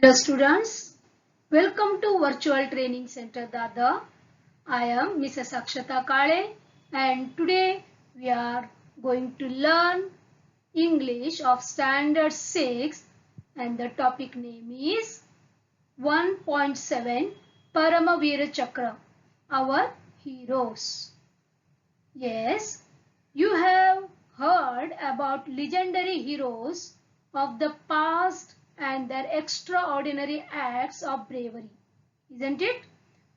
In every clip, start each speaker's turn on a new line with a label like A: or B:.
A: Hello students, welcome to Virtual Training Center Dada. I am Mrs. Akshata Kale and today we are going to learn English of Standard 6 and the topic name is 1.7 Paramavira Chakra, our heroes. Yes, you have heard about legendary heroes of the past and their extraordinary acts of bravery, isn't it?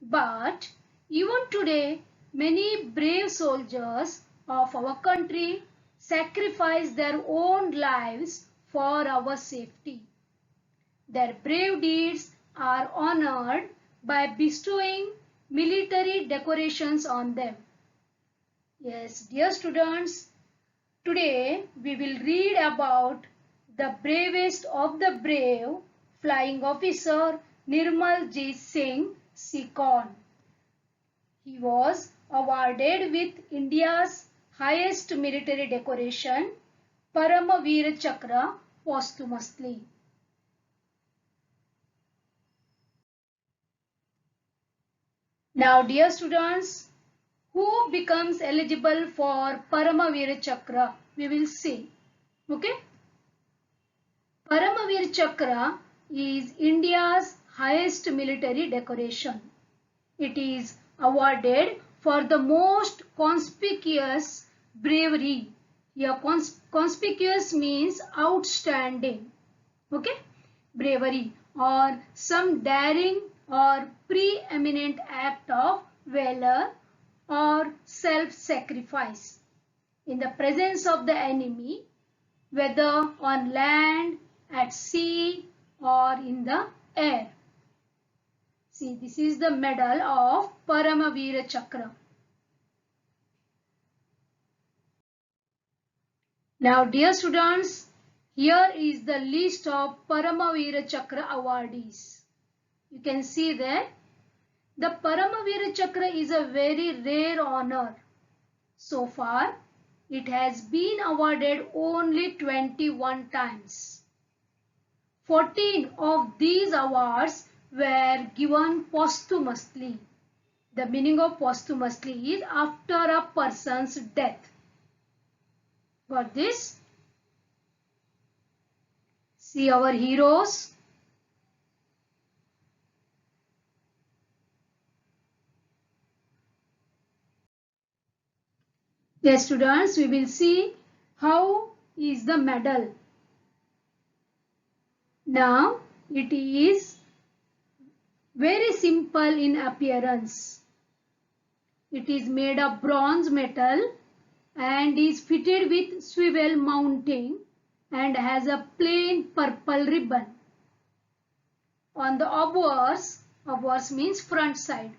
A: But even today, many brave soldiers of our country sacrifice their own lives for our safety. Their brave deeds are honored by bestowing military decorations on them. Yes, dear students, today we will read about the bravest of the brave flying officer Nirmal Jeet Singh Sikon. He was awarded with India's highest military decoration, Paramavir Chakra, posthumously. Now, dear students, who becomes eligible for Paramavir Chakra? We will see. Okay. Paramavir Chakra is India's highest military decoration. It is awarded for the most conspicuous bravery. Here conspicuous means outstanding. Okay? Bravery or some daring or preeminent act of valor or self-sacrifice in the presence of the enemy, whether on land, at sea or in the air. See, this is the medal of Paramavira Chakra. Now, dear students, here is the list of Paramavira Chakra awardees. You can see that the Paramavira Chakra is a very rare honor. So far, it has been awarded only 21 times. 14 of these awards were given posthumously. The meaning of posthumously is after a person's death. Got this? See our heroes. Yes, students, we will see how is the medal. Now, it is very simple in appearance. It is made of bronze metal and is fitted with swivel mounting and has a plain purple ribbon. On the obverse means front side,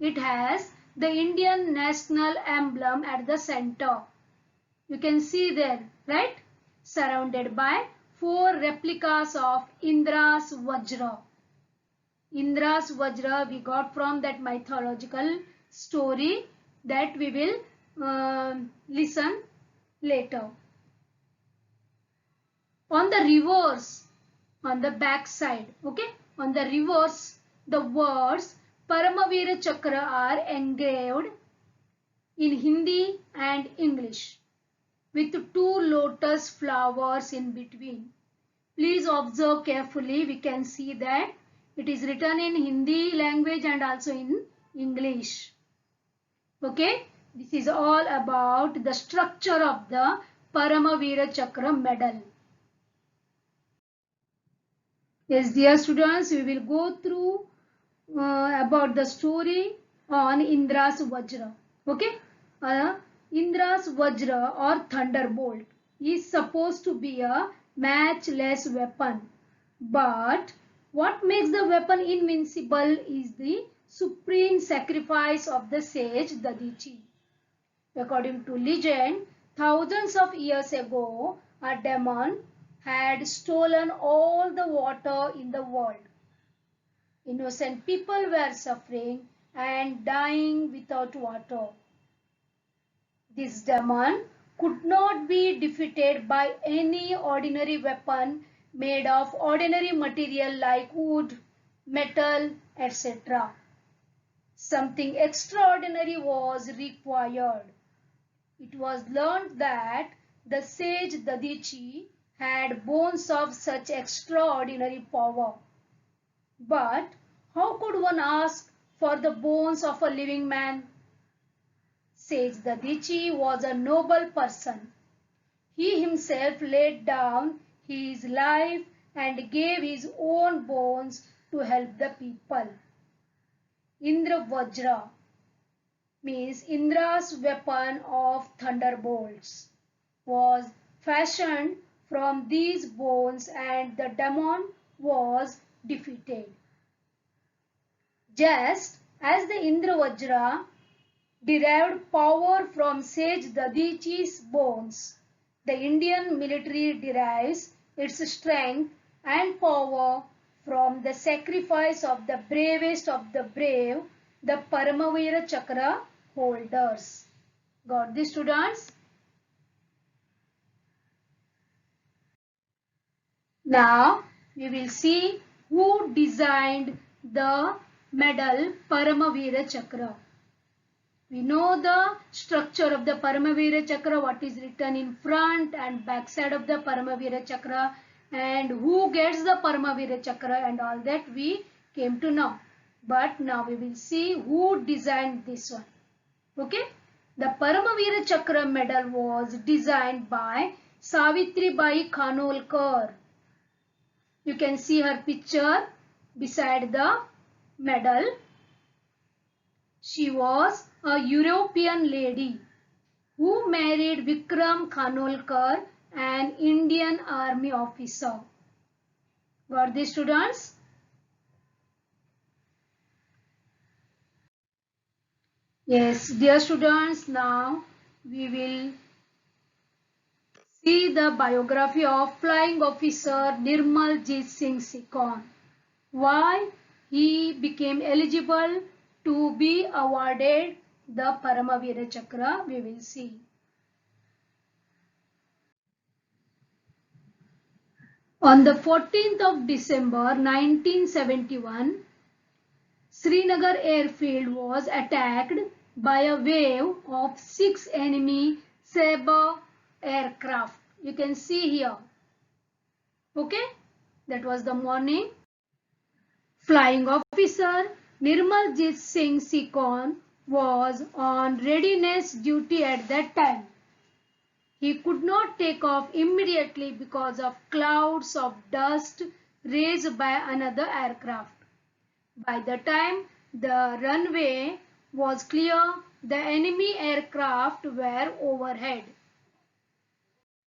A: it has the Indian national emblem at the center. You can see there, right? Surrounded by 4 replicas of Indra's Vajra. Indra's Vajra we got from that mythological story that we will listen later. On the reverse, on the back side, okay, on the reverse, the words Paramavira Chakra are engraved in Hindi and English with 2 lotus flowers in between. Please observe carefully. We can see that it is written in Hindi language and also in English. Okay, this is all about the structure of the Paramavira Chakra medal. Yes, dear students, we will go through about the story on Indra's Vajra. Okay, Indra's Vajra or thunderbolt is supposed to be a matchless weapon. But what makes the weapon invincible is the supreme sacrifice of the sage Dadichi. According to legend, thousands of years ago, a demon had stolen all the water in the world. Innocent people were suffering and dying without water. This demon could not be defeated by any ordinary weapon made of ordinary material like wood, metal, etc. Something extraordinary was required. It was learned that the sage Dadichi had bones of such extraordinary power. But how could one ask for the bones of a living man? Sage Dadichi was a noble person. He himself laid down his life and gave his own bones to help the people. Indra Vajra means Indra's weapon of thunderbolts was fashioned from these bones and the demon was defeated. Just as the Indra Vajra derived power from sage Dadichi's bones, the Indian military derives its strength and power from the sacrifice of the bravest of the brave, the Paramavira Chakra holders. Got this, students? Now we will see who designed the medal Paramavira Chakra. We know the structure of the Paramavira Chakra, what is written in front and back side of the Paramavira Chakra, and who gets the Paramavira Chakra and all that we came to know. But now we will see who designed this one. Okay. The Paramavira Chakra medal was designed by Savitribai Khanolkar. You can see her picture beside the medal. She was a European lady who married Vikram Khanolkar, an Indian army officer. Got this, students? Yes, dear students, now we will see the biography of Flying Officer Nirmaljit Singh Sikon. Why he became eligible to be awarded the Paramavira Chakra, we will see. On the 14th of December 1971, Srinagar airfield was attacked by a wave of 6 enemy Sabre aircraft. You can see here. Okay, that was the morning. Flying officer Nirmaljit Singh Sikon was on readiness duty at that time. He could not take off immediately because of clouds of dust raised by another aircraft. By the time the runway was clear, the enemy aircraft were overhead.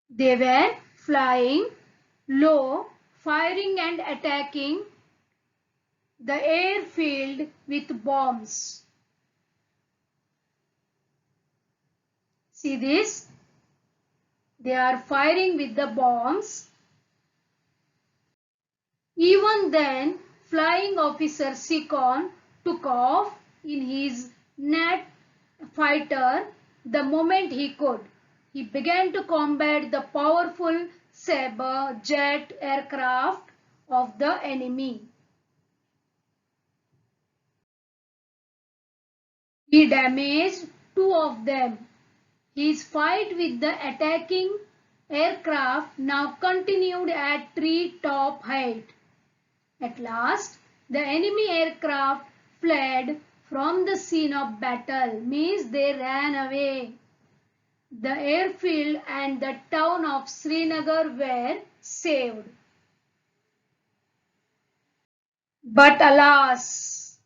A: They were flying low, firing and attacking the airfield with bombs. See this? They are firing with the bombs. Even then, Flying Officer Sikon took off in his net fighter the moment he could. He began to combat the powerful Sabre jet aircraft of the enemy. He damaged 2 of them. His fight with the attacking aircraft now continued at tree-top height. At last, the enemy aircraft fled from the scene of battle, means they ran away. The airfield and the town of Srinagar were saved. But alas,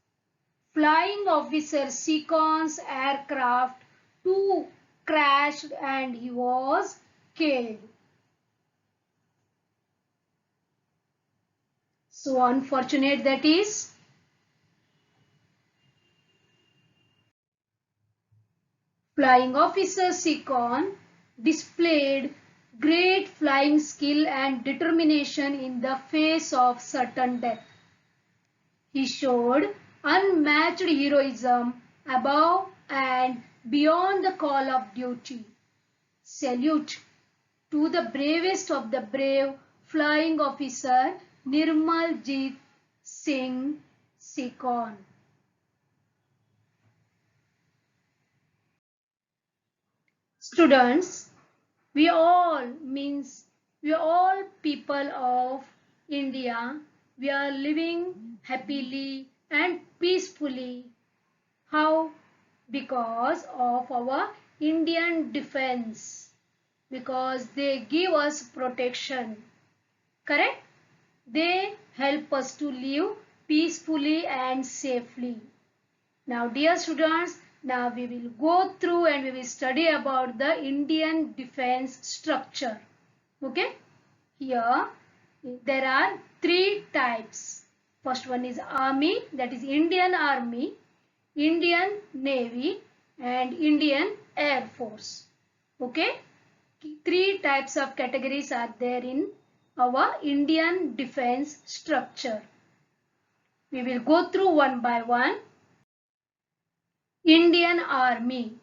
A: Flying Officer Sikon's aircraft too crashed and he was killed. So unfortunate that is. Flying Officer Sikon displayed great flying skill and determination in the face of certain death. He showed unmatched heroism above and beyond the call of duty. Salute to the bravest of the brave Flying Officer Nirmaljeet Singh Sikon. Students, we all people of India. We are living happily and peacefully. How? Because of our Indian defense. Because they give us protection. Correct? They help us to live peacefully and safely. Now dear students, now we will go through and we will study about the Indian defense structure. Okay? Here there are three types. First one is Army, that is Indian Army, Indian Navy and Indian Air Force. Okay? Three types of categories are there in our Indian defense structure. We will go through one by one. Indian Army.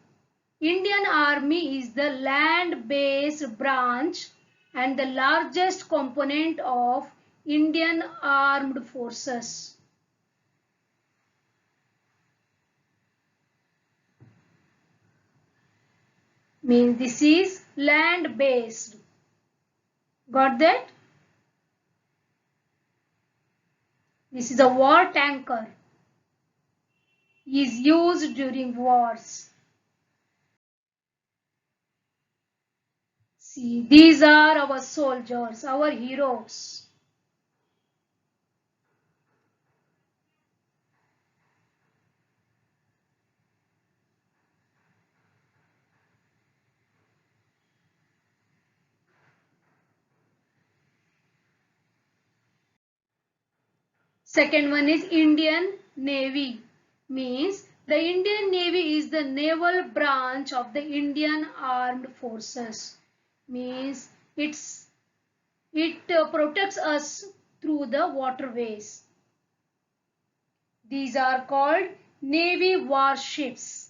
A: Indian Army is the land-based branch and the largest component of Indian Armed Forces. Means this is land-based. Got that? This is a war tanker. Is used during wars. See, these are our soldiers, our heroes. Second one is Indian Navy. Means the Indian Navy is the naval branch of the Indian Armed Forces. Means it protects us through the waterways. These are called Navy warships.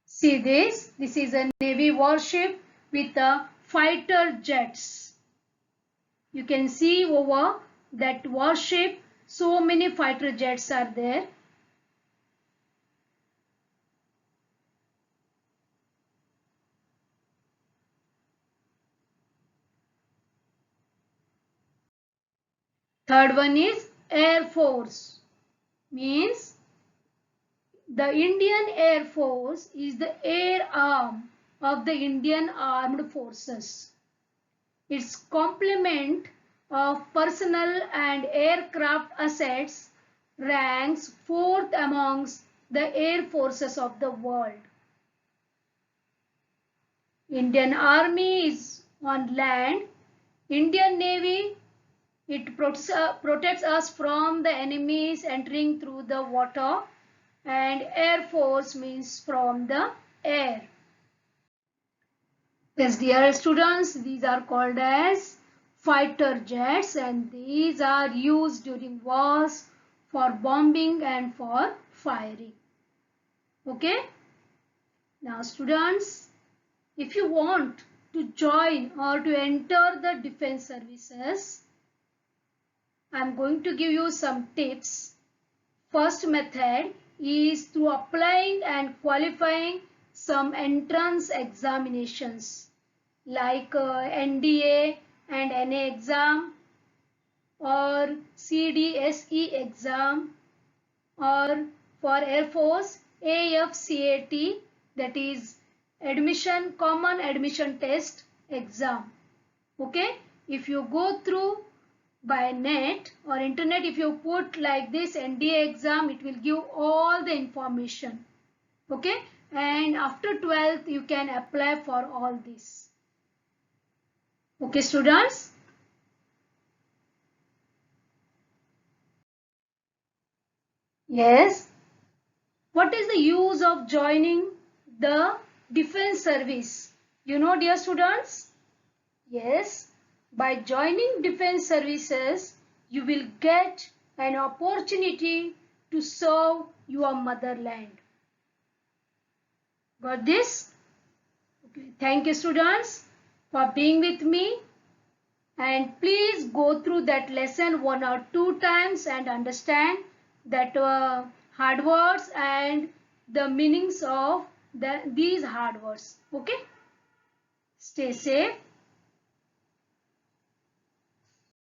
A: See this? This is a Navy warship with the fighter jets. You can see over that warship, so many fighter jets are there. Third one is Air Force. Means the Indian Air Force is the air arm of the Indian Armed Forces. Its complement of personnel and aircraft assets ranks fourth amongst the air forces of the world. Indian Army is on land. Indian Navy, it protects us from the enemies entering through the water, and Air Force means from the air. Yes, dear students, these are called as fighter jets and these are used during wars for bombing and for firing. Okay? Now students, if you want to join or to enter the defense services, I am going to give you some tips. First method is through applying and qualifying some entrance examinations like NDA and NA exam or CDSE exam, or for Air Force AFCAT, that is Common Admission Test exam. Okay, if you go through by net or internet, if you put like this NDA exam, it will give all the information. Okay, and after 12th you can apply for all this. Okay students. Yes. What is the use of joining the defense service? You know, dear students? Yes. By joining defense services, you will get an opportunity to serve your motherland. Got this? Okay. Thank you, students, for being with me. And please go through that lesson 1 or 2 times and understand that hard words and the meanings of these hard words. Okay? Stay safe.